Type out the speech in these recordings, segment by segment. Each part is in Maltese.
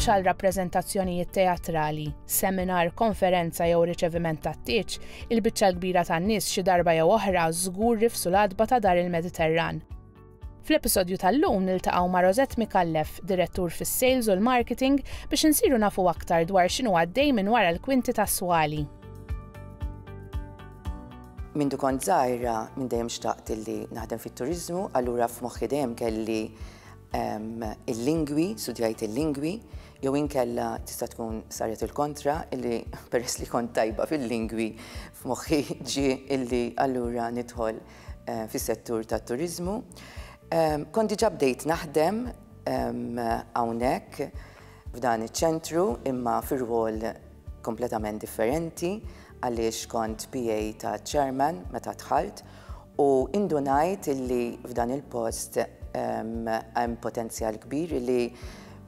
mhux għal rappreżentazzjonijiet teatrali, seminar, konferenza jew riċeviment tat-tieġ, il-biċċa l-kbira tan-nies xi darba jew oħra żgur rifsu l-adba ta' Dar il-Mediterran. Fl-episodju tal-lum niltaqgħu ma' Rosette Mikallef, direttur fis-sales u l-marketing, biex insiru nafu aktar dwar x'inhu għaddej minn wara l-kwinti tas-swali. Mindu kont żgħira minn dejjem xtaqt illi naħdem fit-turiżmu, allura f'moħħi dejjem kelli il-lingwi, studjajt il-lingwi, jew inkella tista' tkun saret il-kontra illi peress li kont tajba fil-lingwi f'moħħi ġie illi allura nidħol fis-settur tat-turiżmu. Kont diġà bdejt naħdem hawnhekk f'dan iċ-ċentru imma fir-rwol kompletament differenti għaliex kont PA ta' chairman meta dħalt u indunajt illi f'dan il-post hemm potenzjal kbir illi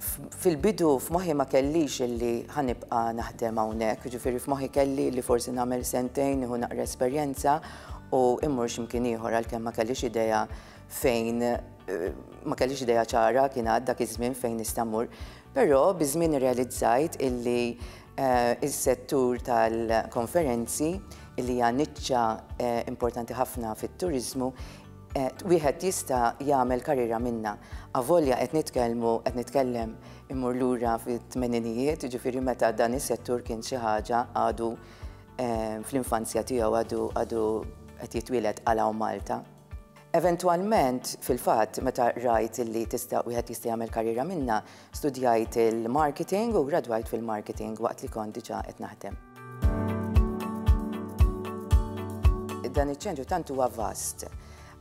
fil-bidu f'moħħi ma kellix illi ħanibqa' naħdem hawnhekk, jiġifieri f'moħħi kelli li forsi nagħmel sentejn nieħu naqra esperjenza u immur x'imkien ieħor għalkemm ma kellix idea fejn ma kellix idea ċara kien dak iż-żmien fejn nista' mmur, però biż-żmien irrealizzajt illi is-settur tal-konferenzi illi hija niċċa importanti ħafna fit-turiżmu wieħed jista' jagħmel karriera minnha. Avolja qed nitkellem immur lura fit-tmeninijiet, jiġifieri meta dan is-settur kien xi ħaġa għadu fl-infanzja tiegħu għadu qed jitwieled għala Malta. Eventwalment, fil-fatt, meta rajt illi wieħed jista' jagħmel karriera minnha, studjajt il-marketing u gradwajt fil-marketing waqt li kont diġà qed naħdem. Dan iċ-ċentru tant huwa vast.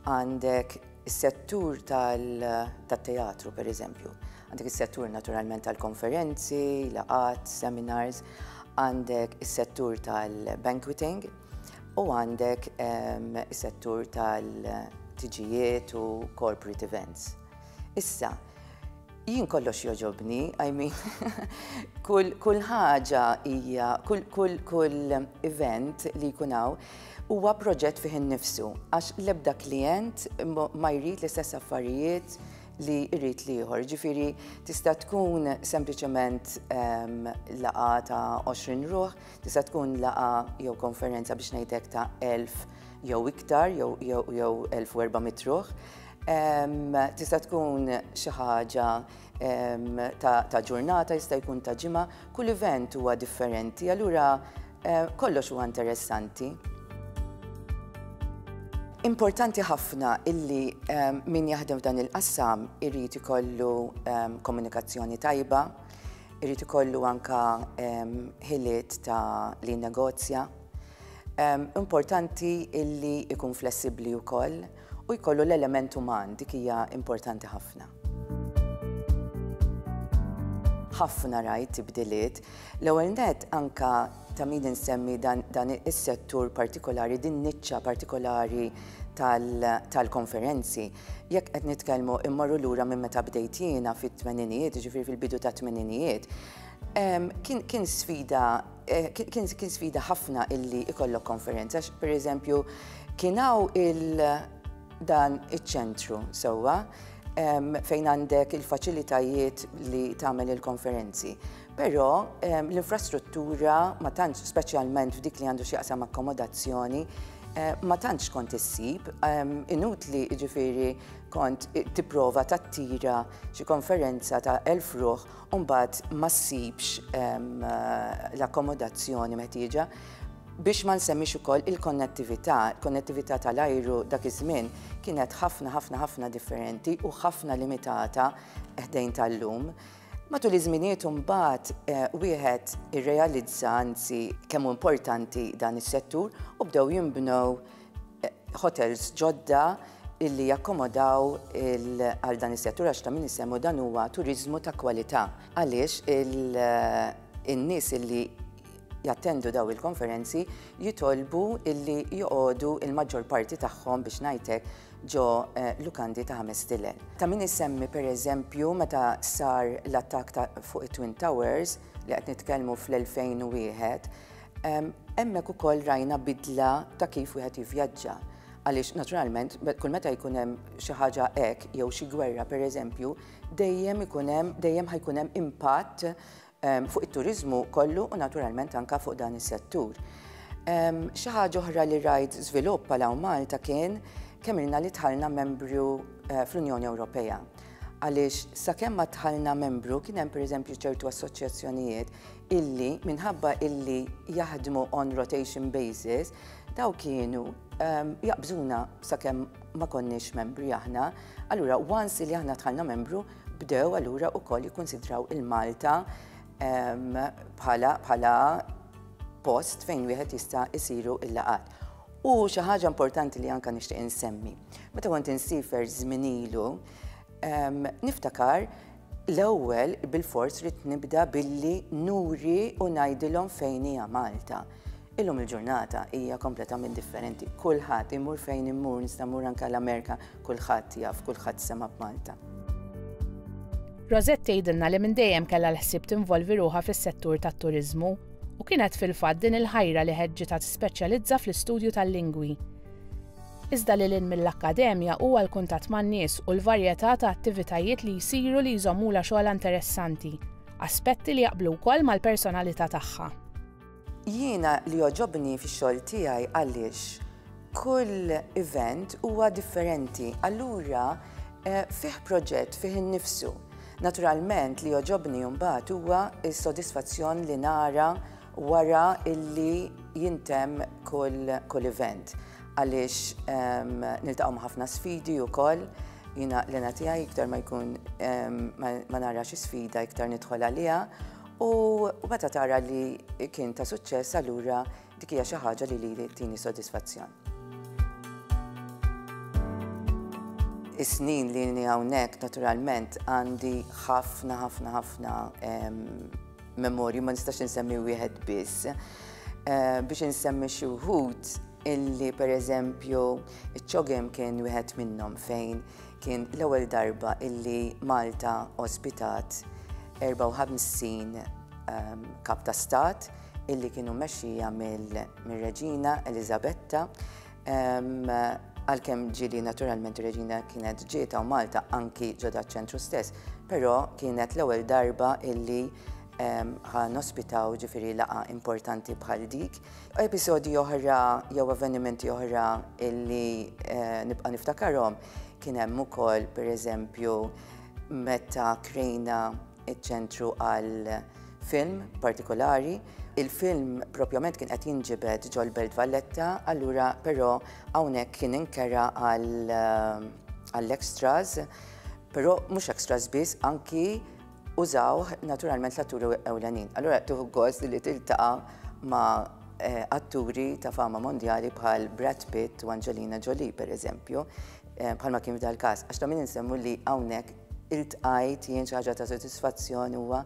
Għandek is-settur tat-teatru pereżempju, għandek is-settur naturalment tal-konferenzi, laqgħat, seminars, għandek is-settur tal-banqueting u għandek is-settur tiġijiet u corporate events. Issa, jien kollox joġobni, kull ħaġa hija, kull event li jkun hawn huwa proġett fih innifsu, għax l-ebda klient ma jrid l-istess affarijiet li jrid ieħor. Ġifieri tista' tkun sempliċement laqgħa ta' 20 ruħ, tista' tkun laqgħa jew konferenza biex ngħidlek ta' 1000 jew iktar, jew 1400 ruħ. Tista' tkun xi ħaġa ta' ġurnata, jista' jkun ta' ġimgħa, kull event huwa differenti, allura kollox huwa interessanti. Importanti ħafna illi min jaħdem f'dan il-qassam irid ikollu komunikazzjoni tajba, irid ikollu anke ħiliet ta' li negozja. Importanti illi ikun flessibbli wkoll u jkollu l-element uman, dik hija importanti ħafna. Ħafna rajt tibdiliet. L-ewwel nett anke ta' min insemmi dan is-settur partikolari, din niċċa partikolari tal-konferenzi. Jekk qed nitkellmu immorru lura minn meta bdejt jiena fit-tmeninijiet, ġifieri fil-bidu tat-tmeninijiet, kien sfida ħafna illi ikollok konferenza. Pereżempju, kien hawn dan iċ-ċentru sewwa fejn għandek il-faċilitajiet li tagħmel il-konferenzi. Però l-infrastruttura ma tantx, speċjalment f'dik li għandu xi jaqsam akkomodazzjoni, ma tantx kont issib, inutli ġifieri kont tipprova tattira xi konferenza ta' 1000 ruħ u mbagħad ma ssibx l-akkomodazzjoni meħtieġa biex ma nsemmix ukoll il-konnettività tal-ajru dak iż-żmien kienet ħafna differenti u ħafna limitata ħdejn tal-lum. Matul iż-żminijiet imbagħad wieħed irrealizza anzi kemm importanti dan is-settur u bdew jinbnew hotels ġodda illi jakkomodaw għal dan is-settur għax ta' min isemmu dan huwa turiżmu ta' kwalità. Għaliex in-nies illi jattendu daw il-konferenzi jitolbu illi joqogħdu il-maġġor parti tagħhom biex ngħidlek ġo lukandi ta' 5 stilel. Ta' min isemmi pereżempju meta sar l-attakk fuq it-Twin Towers li qed nitkellmu fl-2001, hemmhekk ukoll rajna bidla ta' kif wieħed jivvjaġġa. Għaliex naturalment, kull meta jkun hemm xi ħaġa hekk jew xi gwerra pereżempju, dejjem ħajkun hemm impatt fuq it-turiżmu kollu u naturalment anke fuq dan is-settur. Xi ħaġa oħra li rajt żvilupp bħala Malta kien kemm ilna li tħallna membru fl-Unjoni Ewropea. Għaliex sakemm ma tħallna membru kien hemm pereżempju ċertu assoċjazzjonijiet illi minħabba illi jaħdmu on rotation basis daw kienu jaqbżuna sakemm ma konniex membri aħna, allura once li aħna tħallna membru bdew allura wkoll jikkunsidraw il-Malta bħala post fejn wieħed jista' jsiru il-laqat. U xi ħaġa importanti li anke nixtieq insemmi. Meta kont insifer żmien ilu, niftakar l-ewwel bil-fors rid nibda billi nuri u ngħidilhom fejn hija Malta. Illum il-ġurnata hija kompletament differenti. Kulħadd imur fejn imur, nista' mmur anke l-Amerika, kulħadd jaf, kulħadd sema b'Malta. Rosette tgħidilna li minn dejjem kellha l-ħsieb tinvolvi ruħha fis-settur tat-turiżmu u kienet fil-fatt din il-ħajra li ħeġġitha tispeċjalizza fl-istudju tal-lingwi. Iżda li lin mill-akkademja huwa l-kuntatt man-nies u l-varjetà ta' attivitajiet li jsiru li jżommula xogħol interessanti, aspetti li jaqblu wkoll mal-personalità tagħha. Jiena li joġobni fix-xogħol tiegħi għaliex kull event huwa differenti, allura fih proġett fih innifsu. Naturalment li joġobni mbagħad huwa s-sodisfazzjon li nara wara illi jintemm kull event. Għaliex niltaqgħu ma' ħafna sfidi wkoll, jiena l-għena tiegħi iktar ma jkun ma nara xi sfida iktar nidħol għaliha u meta tara li kien ta' suċċess allura dik hija xi ħaġa li tini sodisfazzjon. Is-snin li hawnhekk naturalment għandi ħafna memorji ma nistax insemmi wieħed biss. Biex insemmi xi wħud illi pereżempju iċ-ċogem kien wieħed minnhom fejn kien l-ewwel darba illi Malta ospitat 54 kap ta' stat illi kienu mexxija mill-Reġina Elisabetta. Għalkemm ġieli naturalment ir-Reġina kienet ġieta u Malta anki ġodha ċentru stess, però kienet l-ewwel darba illi nospitaw ġifieri laqgħa importanti bħal dik. Episodji oħra jew avvenimenti oħra illi nibqa' niftakarhom kien hemm ukoll pereżempju meta krejna iċ-ċentru għal film partikolari. Il-film propjament kien qed jinġibed ġol Belt Valletta, allura però hawnhekk kien inkera għall-extras, però mhux extras biss, anki użaw naturalment l-atturi ewlenin. Allura tuħu gost li tiltaqa' ma' atturi ta' fama mondjali bħal Brad Pitt u Angelina Jolie pereżempju, bħalma kien f'dal każ. Għax ta' min insemmu li hawnhekk iltqajt jien xi ħaġa ta' sodisfazzjoni huwa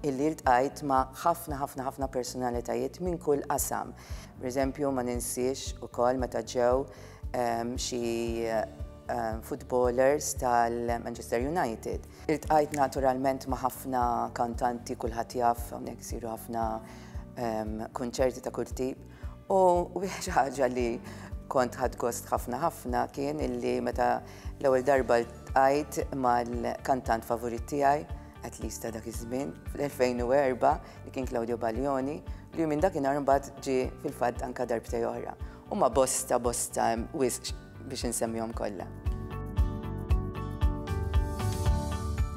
illi iltqajt ma' ħafna personalitajiet minn kull qasam. Pereżempju ma ninsiex ukoll meta ġew xi footballers tal-Manchester United. Iltqajt naturalment ma' ħafna kantanti kulħadd jaf hawnhekk isiru ħafna kunċerti ta' kull tip u xi ħaġa li kont ħadd gost ħafna kien illi meta l-ewwel darba iltqajt mal-kantant favorit tiegħi at least ta' dak iż-żmien fl-2004 li kien Claudio Baglioni li minn dakinhar imbagħad ġie fil-fatt anke darbtej oħra. Huma bosta wisq biex insemmihom kollha.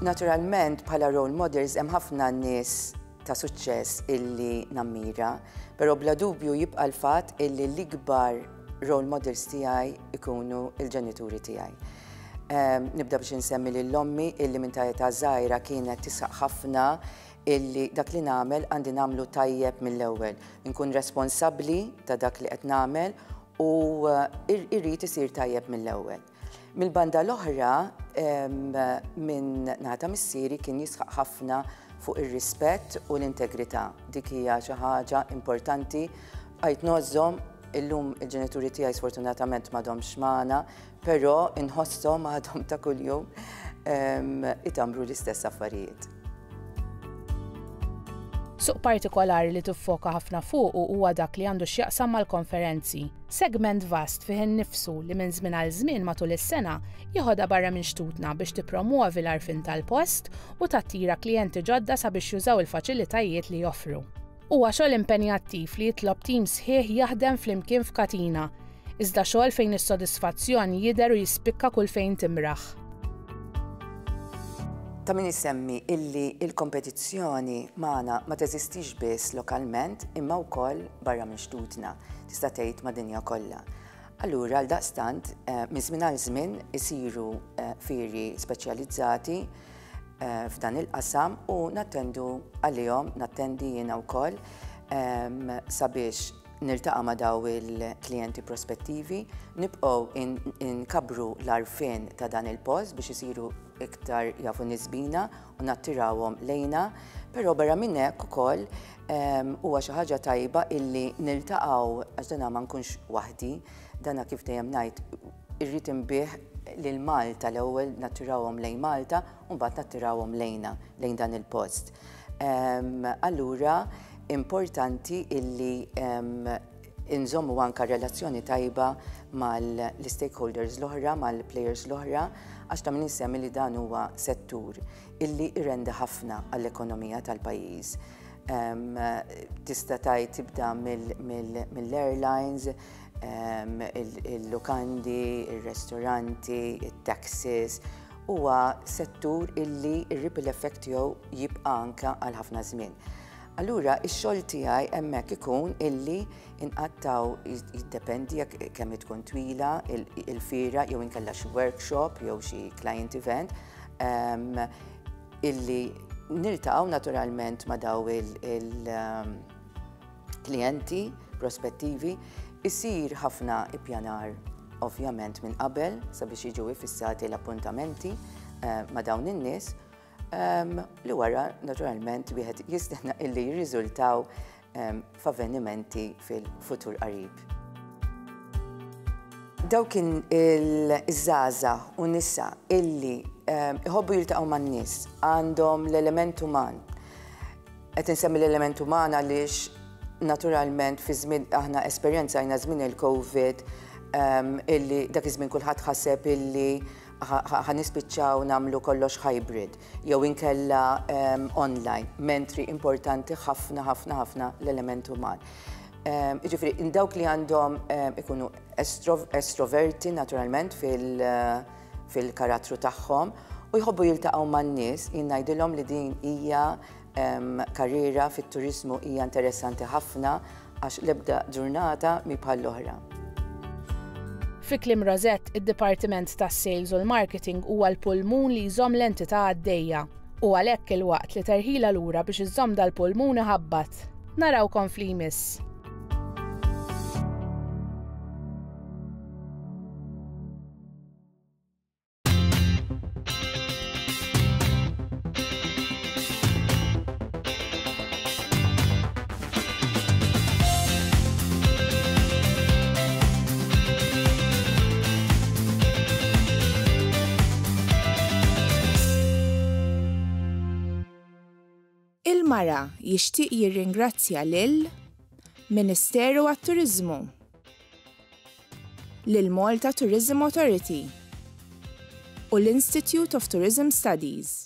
Naturalment bħala role models hemm ħafna nies ta' suċċess illi nammira, però bla dubju jibqa' l-fatt illi l-ikbar role models tiegħi ikunu il-ġenituri tiegħi. Nibda biex insemmi lill-ommi illi minn ta' żgħira kienet tisaq ħafna illi dak li nagħmel għandi nagħmlu tajjeb mill-ewwel. Nkun responsabbli ta' dak li qed nagħmel u irrid isir tajjeb mill-ewwel. Mill-banda l-oħra minn nata missieri kien jisħaq ħafna fuq ir-rispett u l-integrità. Dik hija xi ħaġa importanti għajt nożżhom illum il-ġenituri tiegħi sfortunatament m'għadhomx magħna, però inħosshom għadhom ta' kuljum itamru l-istess affarijiet. Suq partikolari li tiffoka ħafna fuq huwa dak li għandu x'jaqsam mal-konferenzi. Segment vast fih innifsu li minn żmien għal żmien matul is-sena jieħodha barra minn xtutna biex tippromuovi l-għarfien tal-post u tattira klijenti ġodda sabiex jużaw il-faċilitajiet li joffru. Huwa xogħol impenjattiv li jitlob tim sħiħ jaħdem flimkien f'katina, iżda xogħol fejn is-sodisfazzjon jidher u jispikka kull fejn timraħ. Ta' min isemmi illi il-kompetizzjoni magħna ma teżistix biss lokalment imma wkoll barra minn xtutna, tista' tgħid mad-dinja kollha. Allura għal daqstant minn żmien għal żmien isiru fieri speċjalizzati f'dan il-qasam u nattendi jiena wkoll sabiex niltaqa' ma' daw il-klijenti prospettivi, nibqgħu inkabru l-għarfien ta' dan il-post biex isiru iktar jafu nisbina u nattirawhom lejna, però barra minn hekk ukoll huwa xi ħaġa tajba illi niltaqgħu għax dana ma nkunx waħdi, dana kif dejjem ngħid irrid inbih lil Malta l-ewwel nattirawhom lejn Malta u mbagħad nattirawhom lejna lejn dan il-post. Allura importanti illi inżommu anke relazzjoni tajba mal-stakeholders l-oħra, mal-players l-oħra, għax ta' min issemmi li dan huwa settur illi irrendi ħafna għall-ekonomija tal-pajjiż. Tista' tibda mill-airlines, il-lukandi, il-restoranti, il-taxis, huwa settur illi ir-ripple effect tiegħu jibqa' anke għal ħafna żmien. Allura, ix-xogħol tiegħi hemmhekk ikun illi inqattaw jiddependi jekk kemm tkun twila il-fiera jew inkella xi workshop jew xi client event illi niltaqgħu naturalment ma' daw il-klijenti prospettivi isir ħafna ippjanar ovvjament minn qabel sabiex jiġu ifissati l-appuntamenti ma' dawn in-nies li wara naturalment wieħed jistenna illi jirriżultaw f'avvenimenti fil-futur qarib. Dawk il-żgħażagħ u nisa illi iħobbu jiltaqgħu man-nies għandhom l-element uman. Qed insemmi l-element uman għaliex naturalment fi żmien aħna esperjenzajna żmien il-COVID illi dak iż-żmien kulħadd ħaseb illi ħanispiċċaw nagħmlu kollox hybrid jew inkella online, mentri importanti ħafna l-element uman. Jiġifieri dawk li għandhom ikunu estroverti naturalment fil-karattru tagħhom u jħobbu jiltaqgħu man-nies, jien ngħidilhom li din hija karriera fit-turiżmu hija interessanti ħafna għax l-ebda ġurnata mi bħal l-oħra. Fi kliem Rosett, id-Dipartiment tas-Sales u l-Marketing huwa l-pulmun li jżomm l-entità għaddejja u għalhekk il-waqt li terħila lura biex iżomm dal-pulmun iħabbat. Narawkom fl-imiss. Il-mara jixtieq jirringrazzja lil Ministeru għat-Turiżmu, lil Malta Tourism Authority u l-Institute of Tourism Studies.